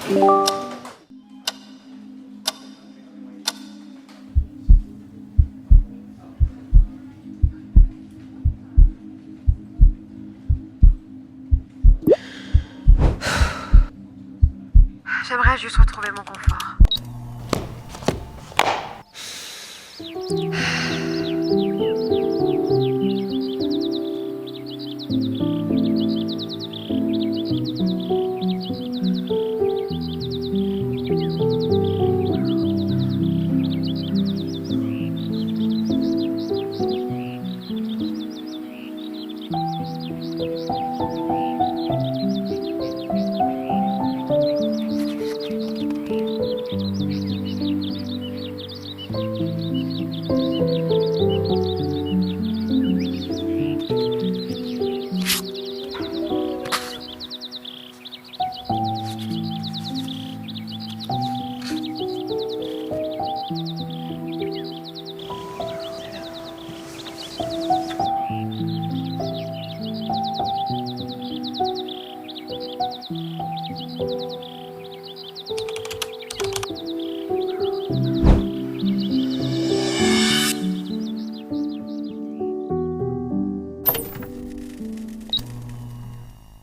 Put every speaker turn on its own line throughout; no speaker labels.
J'aimerais juste retrouver mon confort.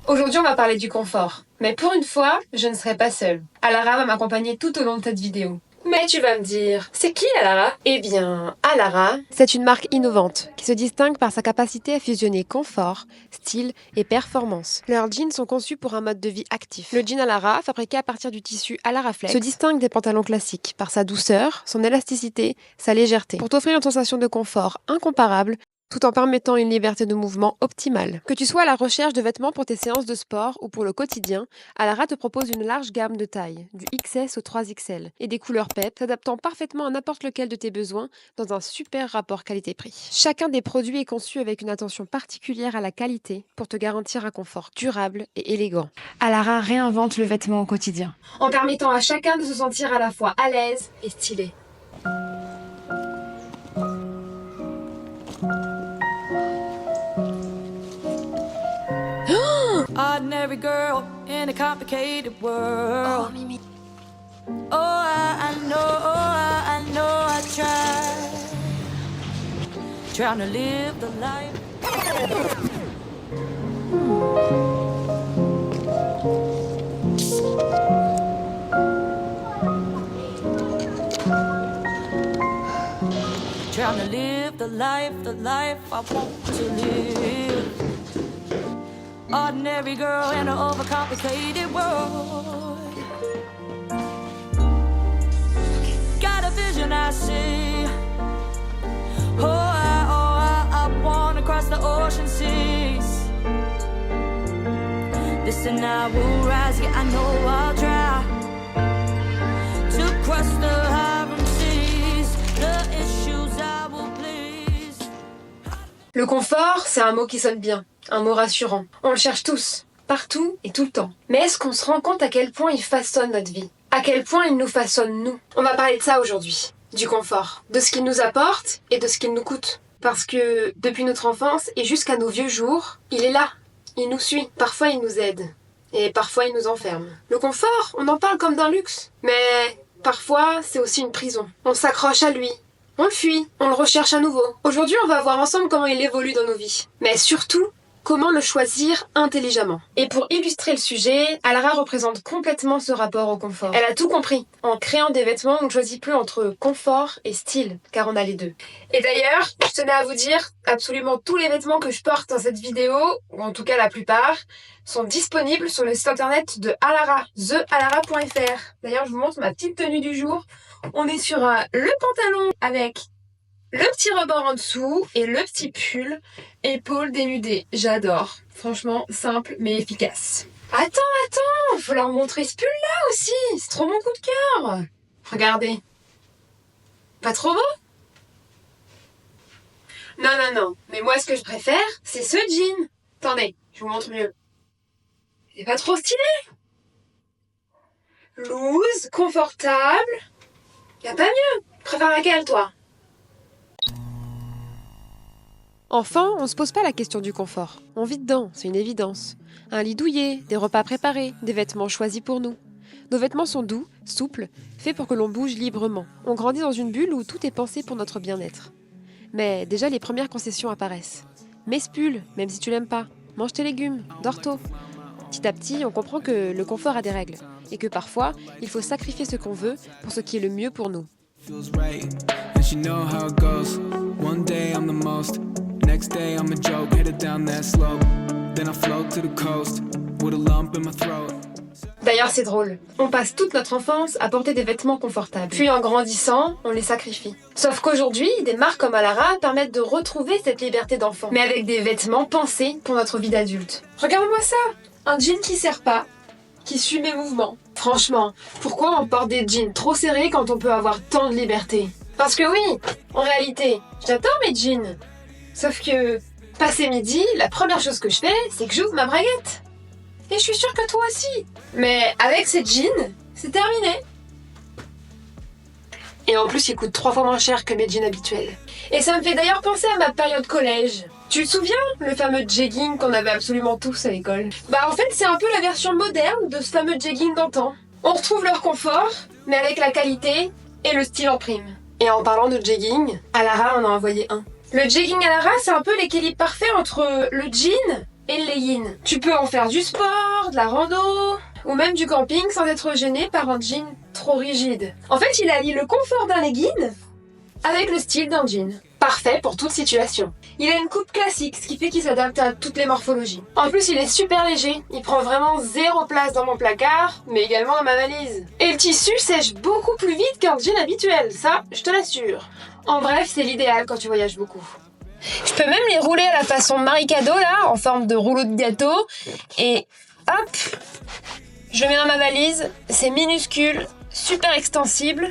Aujourd'hui, on va parler du confort. Mais pour une fois, je ne serai pas seule. Alara va m'accompagner tout au long de cette vidéo. Mais tu vas me dire, c'est qui Alara? Eh bien, Alara, c'est une marque innovante qui se distingue par sa capacité à fusionner confort, style et performance. Leurs jeans sont conçus pour un mode de vie actif. Le jean Alara, fabriqué à partir du tissu Alaraflex, se distingue des pantalons classiques par sa douceur, son élasticité, sa légèreté, pour t'offrir une sensation de confort incomparable, tout en permettant une liberté de mouvement optimale. Que tu sois à la recherche de vêtements pour tes séances de sport ou pour le quotidien, Alara te propose une large gamme de tailles, du XS au 3XL, et des couleurs pep, s'adaptant parfaitement à n'importe lequel de tes besoins dans un super rapport qualité-prix. Chacun des produits est conçu avec une attention particulière à la qualité pour te garantir un confort durable et élégant.
Alara réinvente le vêtement au quotidien,
en permettant à chacun de se sentir à la fois à l'aise et stylé.
Ordinary girl in a complicated world.
Oh, Mimi.
I know I tried. Trying to live the life. Trying to live the life I want to live. Ordinary girl in an overcomplicated world. Got a vision I see. I wanna cross the ocean seas. Listen, I will rise, yeah, I know I'll try to cross the high seas. The issues I will please.
Le confort, c'est un mot qui sonne bien, un mot rassurant. On le cherche tous, partout et tout le temps. Mais est-ce qu'on se rend compte à quel point il façonne notre vie? À quel point il nous façonne nous? On va parler de ça aujourd'hui, du confort, de ce qu'il nous apporte et de ce qu'il nous coûte. Parce que depuis notre enfance et jusqu'à nos vieux jours, il est là, il nous suit. Parfois il nous aide et parfois il nous enferme. Le confort, on en parle comme d'un luxe, mais parfois c'est aussi une prison. On s'accroche à lui. On le fuit, on le recherche à nouveau. Aujourd'hui, on va voir ensemble comment il évolue dans nos vies. Mais surtout, comment le choisir intelligemment. Et pour illustrer le sujet, Alara représente complètement ce rapport au confort. Elle a tout compris. En créant des vêtements, on ne choisit plus entre confort et style, car on a les deux. Et d'ailleurs, je tenais à vous dire, absolument tous les vêtements que je porte dans cette vidéo, ou en tout cas la plupart, sont disponibles sur le site internet de Alara, thealara.fr. D'ailleurs, je vous montre ma petite tenue du jour. On est sur le pantalon avec le petit rebord en dessous et le petit pull, épaules dénudées. J'adore. Franchement, simple mais efficace. Attends, faut leur montrer ce pull-là aussi. C'est trop mon coup de cœur. Regardez. Pas trop beau? Non. Mais moi, ce que je préfère, c'est ce jean. Attendez, je vous montre mieux. C'est pas trop stylé? Loose, confortable. Y a pas mieux. Préfère laquelle, toi?
Enfant, on se pose pas la question du confort. On vit dedans, c'est une évidence. Un lit douillet, des repas préparés, des vêtements choisis pour nous. Nos vêtements sont doux, souples, faits pour que l'on bouge librement. On grandit dans une bulle où tout est pensé pour notre bien-être. Mais déjà les premières concessions apparaissent. Mets ce pull, même si tu l'aimes pas. Mange tes légumes, dors tôt. Petit à petit, on comprend que le confort a des règles et que parfois, il faut sacrifier ce qu'on veut pour ce qui est le mieux pour nous.
Feels right, and she know how it goes. One day I'm the most, next day I'm a joke. Headed down that slope, then I float to the coast with a lump in my throat.
D'ailleurs, c'est drôle. On passe toute notre enfance à porter des vêtements confortables. Puis en grandissant, on les sacrifie. Sauf qu'aujourd'hui, des marques comme Alara permettent de retrouver cette liberté d'enfant, mais avec des vêtements pensés pour notre vie d'adulte. Regarde-moi ça! Un jean qui sert pas, qui suit mes mouvements. Franchement, pourquoi on porte des jeans trop serrés quand on peut avoir tant de liberté? Parce que oui, en réalité, j'adore mes jeans. Sauf que, passé midi, la première chose que je fais, c'est que j'ouvre ma braguette. Et je suis sûre que toi aussi. Mais avec ces jeans, c'est terminé. Et en plus, ils coûtent 3 fois moins cher que mes jeans habituels. Et ça me fait d'ailleurs penser à ma période collège. Tu te souviens, le fameux jegging qu'on avait absolument tous à l'école? Bah en fait, c'est un peu la version moderne de ce fameux jegging d'antan. On retrouve leur confort, mais avec la qualité et le style en prime. Et en parlant de jegging, Alara en a envoyé un. Le jegging Alara, c'est un peu l'équilibre parfait entre le jean et le legging. Tu peux en faire du sport, de la rando, ou même du camping sans être gêné par un jean trop rigide. En fait, il allie le confort d'un legging avec le style d'un jean. Parfait pour toute situation. Il a une coupe classique, ce qui fait qu'il s'adapte à toutes les morphologies. En plus, il est super léger. Il prend vraiment 0 place dans mon placard, mais également dans ma valise. Et le tissu sèche beaucoup plus vite qu'un jean habituel, ça, je te l'assure. En bref, c'est l'idéal quand tu voyages beaucoup. Je peux même les rouler à la façon Marie Cadeau, là, en forme de rouleau de gâteau. Et hop, je mets dans ma valise. C'est minuscule, super extensible.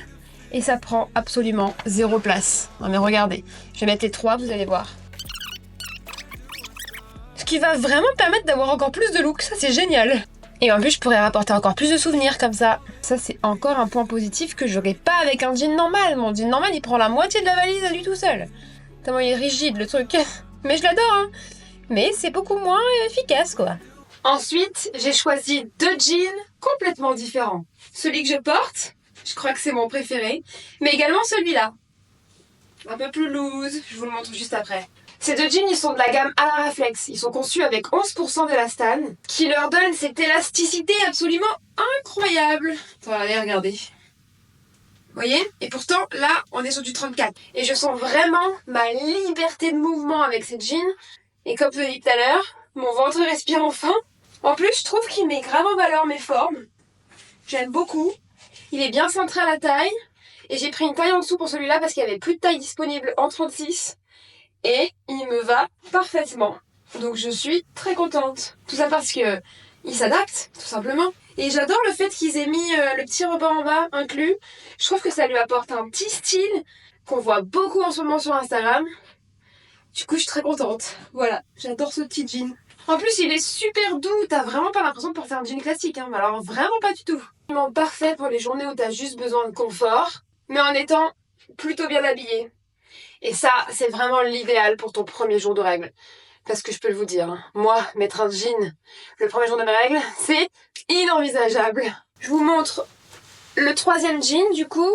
Et ça prend absolument 0 place. Non mais regardez, je vais mettre les 3, vous allez voir. Ce qui va vraiment permettre d'avoir encore plus de look, ça c'est génial. Et en plus, je pourrais rapporter encore plus de souvenirs comme ça. Ça c'est encore un point positif que j'aurais pas avec un jean normal. Mon jean normal, il prend la moitié de la valise à lui tout seul. Tellement il est rigide le truc. Mais je l'adore, hein. Mais c'est beaucoup moins efficace, quoi. Ensuite, j'ai choisi 2 jeans complètement différents. Celui que je porte, je crois que c'est mon préféré, mais également celui-là. Un peu plus loose, je vous le montre juste après. Ces 2 jeans, ils sont de la gamme Alara Flex. Ils sont conçus avec 11% d'élastane, qui leur donne cette élasticité absolument incroyable. Attendez, regardez. Vous voyez? Et pourtant, là, on est sur du 34. Et je sens vraiment ma liberté de mouvement avec ces jeans. Et comme je l'ai dit tout à l'heure, mon ventre respire enfin. En plus, je trouve qu'il met grave en valeur mes formes. J'aime beaucoup. Il est bien centré à la taille. Et j'ai pris une taille en dessous pour celui-là parce qu'il n'y avait plus de taille disponible en 36. Et il me va parfaitement. Donc je suis très contente. Tout ça parce que il s'adapte, tout simplement. Et j'adore le fait qu'ils aient mis le petit rebord en bas inclus. Je trouve que ça lui apporte un petit style qu'on voit beaucoup en ce moment sur Instagram. Du coup, je suis très contente. Voilà, j'adore ce petit jean. En plus, il est super doux. T'as vraiment pas l'impression de porter un jean classique, hein. Alors vraiment pas du tout. Vraiment parfait pour les journées où t'as juste besoin de confort, mais en étant plutôt bien habillé. Et ça, c'est vraiment l'idéal pour ton premier jour de règles. Parce que je peux vous dire, hein, moi, mettre un jean le premier jour de mes règles, c'est inenvisageable. Je vous montre le 3e jean, du coup.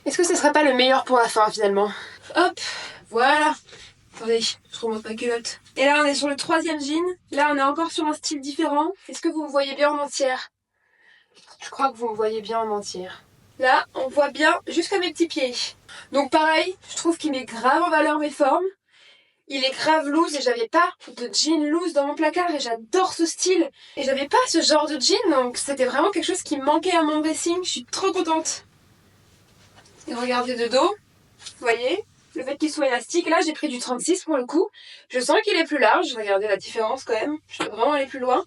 Est-ce que ce serait pas le meilleur pour la fin, finalement? Hop, voilà. Attendez, je remonte ma culotte. Et là, on est sur le 3e jean. Là, on est encore sur un style différent. Est-ce que vous me voyez bien en entière? Je crois que vous me voyez bien en entière. Là, on voit bien jusqu'à mes petits pieds. Donc pareil, je trouve qu'il met grave en valeur mes formes. Il est grave loose et j'avais pas de jean loose dans mon placard et j'adore ce style. Et j'avais pas ce genre de jean, donc c'était vraiment quelque chose qui me manquait à mon dressing. Je suis trop contente. Et regardez de dos, vous voyez, le fait qu'il soit élastique. Là, j'ai pris du 36 pour le coup. Je sens qu'il est plus large, regardez la différence quand même. Je peux vraiment aller plus loin.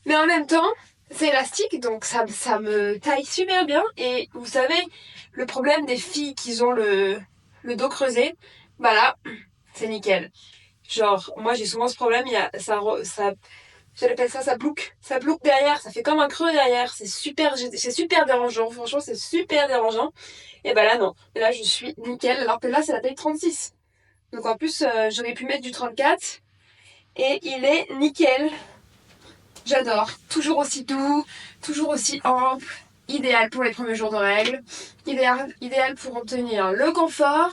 Mais en même temps, c'est élastique, donc ça me taille super bien. Et vous savez, le problème des filles qui ont le dos creusé, bah là, c'est nickel. Genre, moi j'ai souvent ce problème, j'appelle ça, ça blouque derrière, ça fait comme un creux derrière, c'est super dérangeant, franchement c'est super dérangeant. Et bah là non, là je suis nickel, alors que là c'est la taille 36. Donc en plus j'aurais pu mettre du 34 et il est nickel. J'adore, toujours aussi doux, toujours aussi ample. idéal pour les premiers jours de règles, idéal pour obtenir le confort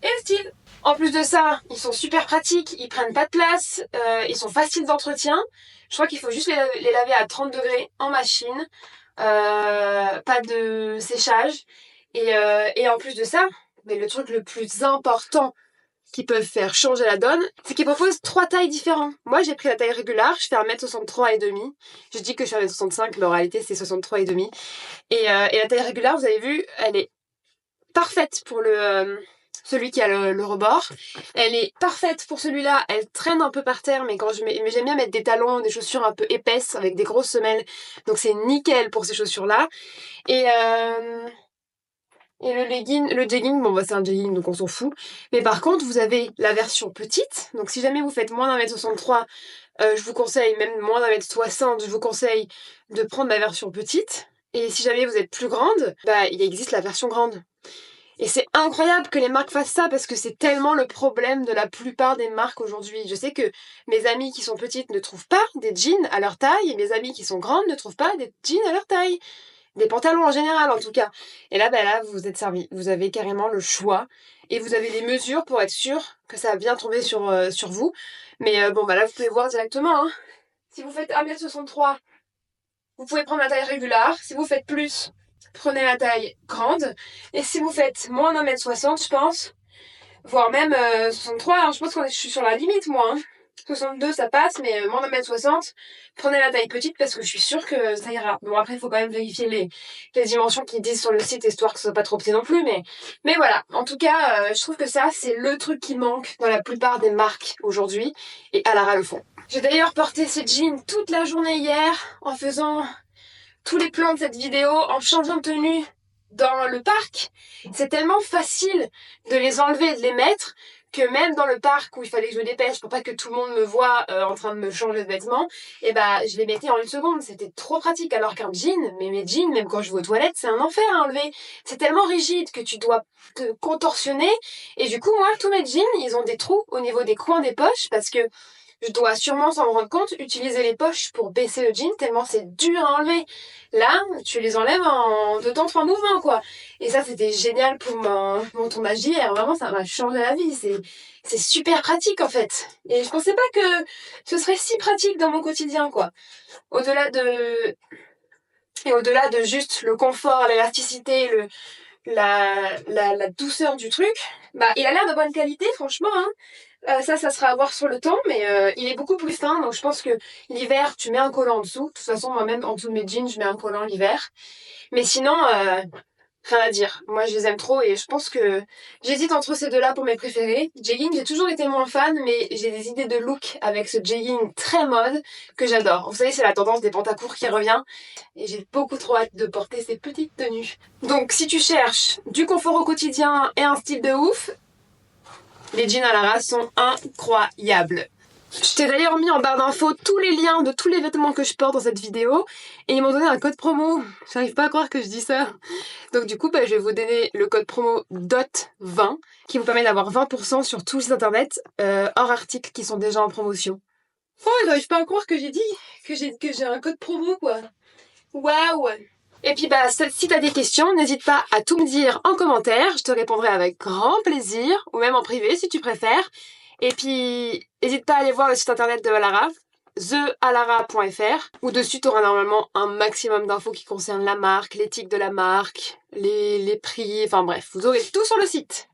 et le style. En plus de ça, ils sont super pratiques, ils prennent pas de place, ils sont faciles d'entretien. Je crois qu'il faut juste les laver à 30 degrés en machine, pas de séchage. Et en plus de ça, mais le truc le plus important qui peuvent faire changer la donne, c'est qu'ils proposent 3 tailles différentes. Moi, j'ai pris la taille régulière, je fais 1m63 et demi. Je dis que je fais 1m65, mais en réalité, c'est 63 et demi. Et la taille régulière, vous avez vu, elle est parfaite pour celui qui a le rebord. Elle est parfaite pour celui-là, elle traîne un peu par terre, mais mais j'aime bien mettre des talons, des chaussures un peu épaisses, avec des grosses semelles. Donc c'est nickel pour ces chaussures-là. Et le jegging, bon bah c'est un jegging donc on s'en fout. Mais par contre vous avez la version petite, donc si jamais vous faites moins d'1m63, je vous conseille, même moins d'1m60, je vous conseille de prendre la version petite. Et si jamais vous êtes plus grande, bah il existe la version grande. Et c'est incroyable que les marques fassent ça parce que c'est tellement le problème de la plupart des marques aujourd'hui. Je sais que mes amies qui sont petites ne trouvent pas des jeans à leur taille et mes amies qui sont grandes ne trouvent pas des jeans à leur taille. Des pantalons en général en tout cas. Et là, vous vous êtes servi. Vous avez carrément le choix et vous avez les mesures pour être sûr que ça va bien tomber sur vous. Mais bon, là, vous pouvez voir directement. Hein. Si vous faites 1m63, vous pouvez prendre la taille régulière. Si vous faites plus, prenez la taille grande. Et si vous faites moins d'1m60, je pense, voire même 63, hein, je pense que je suis sur la limite, moi. Hein. 62 ça passe, mais moins d'1m60, prenez la taille petite parce que je suis sûre que ça ira. Bon après il faut quand même vérifier les dimensions qu'ils disent sur le site histoire que ce soit pas trop petit non plus, mais voilà. En tout cas, je trouve que ça c'est le truc qui manque dans la plupart des marques aujourd'hui et Alara le font. J'ai d'ailleurs porté ces jeans toute la journée hier en faisant tous les plans de cette vidéo, en changeant de tenue dans le parc. C'est tellement facile de les enlever et de les mettre que même dans le parc où il fallait que je me dépêche pour pas que tout le monde me voie en train de me changer de vêtements, et je les mettais en 1 seconde. C'était trop pratique. Alors qu'un jean, mes jeans, même quand je vais aux toilettes, c'est un enfer à enlever. C'est tellement rigide que tu dois te contorsionner. Et du coup, moi, tous mes jeans, ils ont des trous au niveau des coins des poches parce que je dois sûrement s'en rendre compte, utiliser les poches pour baisser le jean tellement c'est dur à enlever. Là, tu les enlèves en 2 temps 3 mouvements, quoi. Et ça, c'était génial pour mon tournage d'hier. Vraiment, ça m'a changé la vie. C'est super pratique, en fait. Et je pensais pas que ce serait si pratique dans mon quotidien, quoi. Au-delà de juste le confort, l'élasticité, la douceur du truc, il a l'air de bonne qualité, franchement, hein. Ça sera à voir sur le temps, mais il est beaucoup plus fin, donc je pense que l'hiver, tu mets un collant en dessous. De toute façon, moi-même, en dessous de mes jeans, je mets un collant l'hiver. Mais sinon, rien à dire. Moi, je les aime trop et je pense que j'hésite entre ces deux-là pour mes préférés. Jegging, j'ai toujours été moins fan, mais j'ai des idées de look avec ce jegging très mode que j'adore. Vous savez, c'est la tendance des pantacourts qui revient et j'ai beaucoup trop hâte de porter ces petites tenues. Donc, si tu cherches du confort au quotidien et un style de ouf, les jeans Alara sont incroyables. Je t'ai d'ailleurs mis en barre d'infos tous les liens de tous les vêtements que je porte dans cette vidéo et ils m'ont donné un code promo. J'arrive pas à croire que je dis ça. Donc du coup, je vais vous donner le code promo DOT20 qui vous permet d'avoir 20% sur tous les sites internet hors articles qui sont déjà en promotion. Oh, j'arrive pas à croire que j'ai dit que j'ai un code promo, quoi. Waouh! Et puis si t'as des questions, n'hésite pas à tout me dire en commentaire, je te répondrai avec grand plaisir, ou même en privé si tu préfères. Et puis, n'hésite pas à aller voir le site internet de Alara, thealara.fr, où dessus tu auras normalement un maximum d'infos qui concernent la marque, l'éthique de la marque, les prix, enfin bref, vous aurez tout sur le site.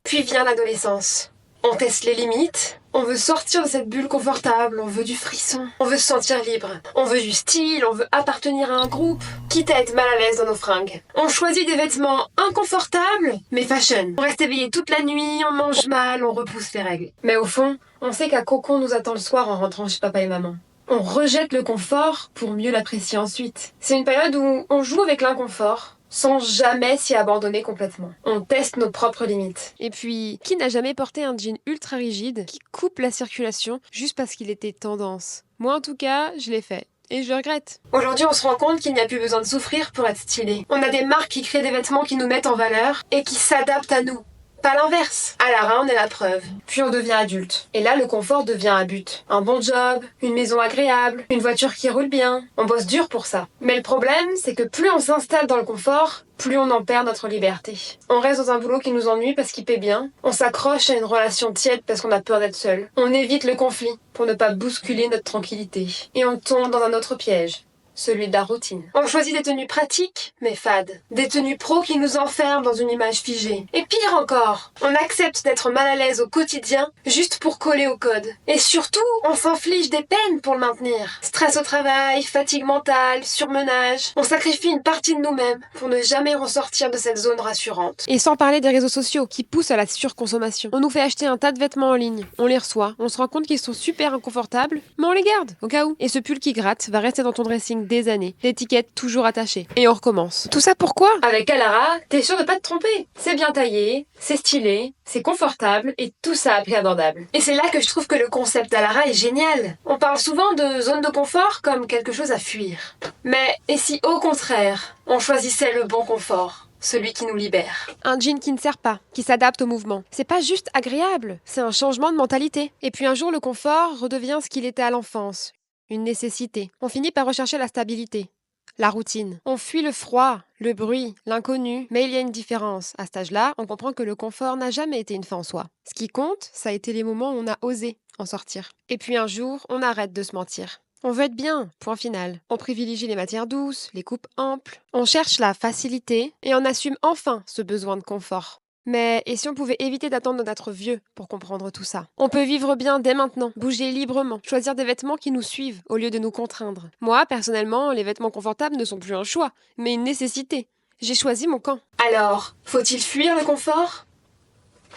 Puis vient l'adolescence. On teste les limites, on veut sortir de cette bulle confortable, on veut du frisson, on veut se sentir libre, on veut du style, on veut appartenir à un groupe, quitte à être mal à l'aise dans nos fringues. On choisit des vêtements inconfortables, mais fashion. On reste éveillé toute la nuit, on mange mal, on repousse les règles. Mais au fond, on sait qu'un cocon nous attend le soir en rentrant chez papa et maman. On rejette le confort pour mieux l'apprécier ensuite. C'est une période où on joue avec l'inconfort, sans jamais s'y abandonner complètement. On teste nos propres limites.
Et puis, qui n'a jamais porté un jean ultra rigide qui coupe la circulation juste parce qu'il était tendance? Moi en tout cas, je l'ai fait. Et je le regrette.
Aujourd'hui, on se rend compte qu'il n'y a plus besoin de souffrir pour être stylé. On a des marques qui créent des vêtements qui nous mettent en valeur et qui s'adaptent à nous. pas l'inverse. À Lara, on est la preuve. Puis on devient adulte. Et là, le confort devient un but. Un bon job, une maison agréable, une voiture qui roule bien. On bosse dur pour ça. Mais le problème, c'est que plus on s'installe dans le confort, plus on en perd notre liberté. On reste dans un boulot qui nous ennuie parce qu'il paie bien. On s'accroche à une relation tiède parce qu'on a peur d'être seul. On évite le conflit pour ne pas bousculer notre tranquillité. Et on tombe dans un autre piège. Celui de la routine. On choisit des tenues pratiques, mais fades. Des tenues pro qui nous enferment dans une image figée. Et pire encore, on accepte d'être mal à l'aise au quotidien juste pour coller au code. Et surtout, on s'inflige des peines pour le maintenir. Stress au travail, fatigue mentale, surmenage. On sacrifie une partie de nous-mêmes pour ne jamais ressortir de cette zone rassurante.
Et sans parler des réseaux sociaux qui poussent à la surconsommation. On nous fait acheter un tas de vêtements en ligne, on les reçoit, on se rend compte qu'ils sont super inconfortables, mais on les garde, au cas où. Et ce pull qui gratte va rester dans ton dressing des années, l'étiquette toujours attachée. Et on recommence. Tout ça pourquoi ?
Avec Alara, t'es sûr de pas te tromper. C'est bien taillé, c'est stylé, c'est confortable et tout ça à prix abordable. Et c'est là que je trouve que le concept d'Alara est génial. On parle souvent de zone de confort comme quelque chose à fuir. Mais et si au contraire, on choisissait le bon confort ? Celui qui nous libère.
Un jean qui ne sert pas, qui s'adapte au mouvement. C'est pas juste agréable, c'est un changement de mentalité. Et puis un jour, le confort redevient ce qu'il était à l'enfance. Une nécessité. On finit par rechercher la stabilité, la routine. On fuit le froid, le bruit, l'inconnu. Mais il y a une différence. À cet âge-là, on comprend que le confort n'a jamais été une fin en soi. Ce qui compte, ça a été les moments où on a osé en sortir. Et puis un jour, on arrête de se mentir. On veut être bien, point final. On privilégie les matières douces, les coupes amples. On cherche la facilité et on assume enfin ce besoin de confort. Mais et si on pouvait éviter d'attendre d'être vieux pour comprendre tout ça ? On peut vivre bien dès maintenant, bouger librement, choisir des vêtements qui nous suivent au lieu de nous contraindre. Moi, personnellement, les vêtements confortables ne sont plus un choix, mais une nécessité. J'ai choisi mon camp.
Alors, faut-il fuir le confort ?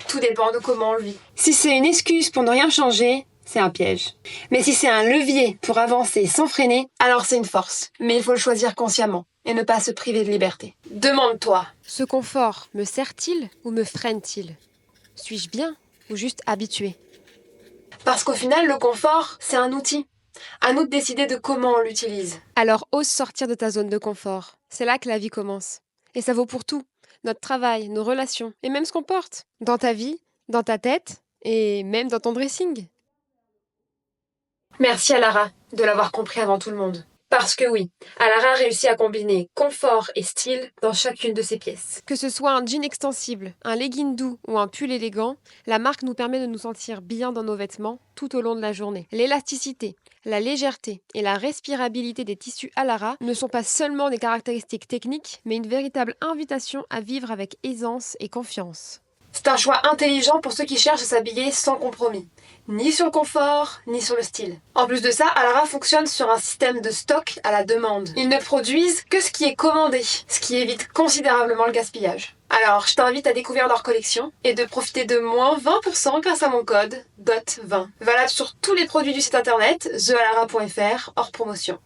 Tout dépend de comment on le vit. Si c'est une excuse pour ne rien changer, c'est un piège. Mais si c'est un levier pour avancer sans freiner, alors c'est une force. Mais il faut le choisir consciemment et ne pas se priver de liberté. Demande-toi.
Ce confort me sert-il ou me freine-t-il ? Suis-je bien ou juste habitué ?
Parce qu'au final, le confort, c'est un outil. À nous de décider de comment on l'utilise.
Alors ose sortir de ta zone de confort. C'est là que la vie commence. Et ça vaut pour tout. Notre travail, nos relations et même ce qu'on porte. Dans ta vie, dans ta tête et même dans ton dressing.
Merci à Lara de l'avoir compris avant tout le monde. Parce que oui, Alara réussit à combiner confort et style dans chacune de ses pièces.
Que ce soit un jean extensible, un legging doux ou un pull élégant, la marque nous permet de nous sentir bien dans nos vêtements tout au long de la journée. L'élasticité, la légèreté et la respirabilité des tissus Alara ne sont pas seulement des caractéristiques techniques, mais une véritable invitation à vivre avec aisance et confiance.
C'est un choix intelligent pour ceux qui cherchent à s'habiller sans compromis. Ni sur le confort, ni sur le style. En plus de ça, Alara fonctionne sur un système de stock à la demande. Ils ne produisent que ce qui est commandé, ce qui évite considérablement le gaspillage. Alors, je t'invite à découvrir leur collection et de profiter de moins 20% grâce à mon code DOT20. Valable sur tous les produits du site internet, thealara.fr, hors promotion.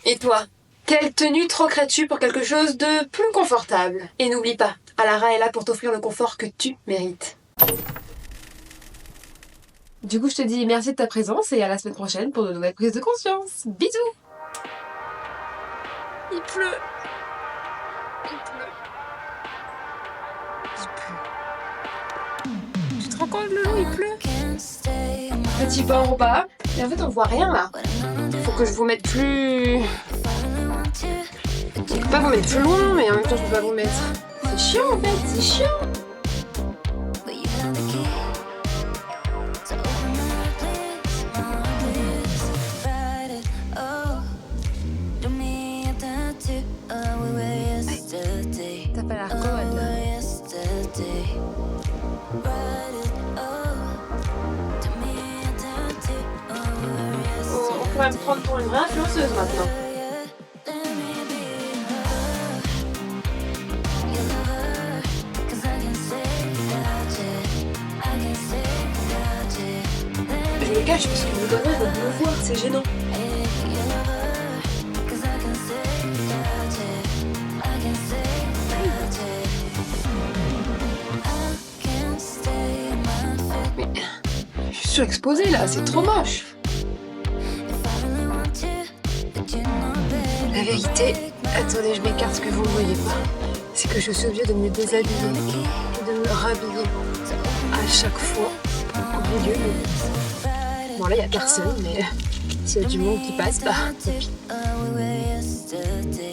Et toi ? Quelle tenue troquerais-tu pour quelque chose de plus confortable ? Et n'oublie pas, Alara est là pour t'offrir le confort que tu mérites. Du coup, je te dis merci de ta présence et à la semaine prochaine pour de nouvelles prises de conscience. Bisous ! Il pleut. Tu te rends compte, Loulou, il pleut. Petit port ou pas ? Et en fait, on voit rien là. Faut que je vous mette plus... Je peux pas vous mettre plus loin, mais en même temps, je peux pas vous mettre... C'est chiant en fait, c'est chiant.
T'as pas l'air commode là.
On pourrait me prendre pour une vraie influenceuse maintenant. Je me cache parce que vous donnez de me voir, c'est gênant. Mais je suis surexposée là, c'est trop moche. La vérité, attendez, je m'écarte ce que vous ne voyez pas. c'est que je suis obligée de me déshabiller et de me rhabiller à chaque fois au milieu. Bon là il n'y a personne, mais s'il y a du monde qui passe, bah tant pis.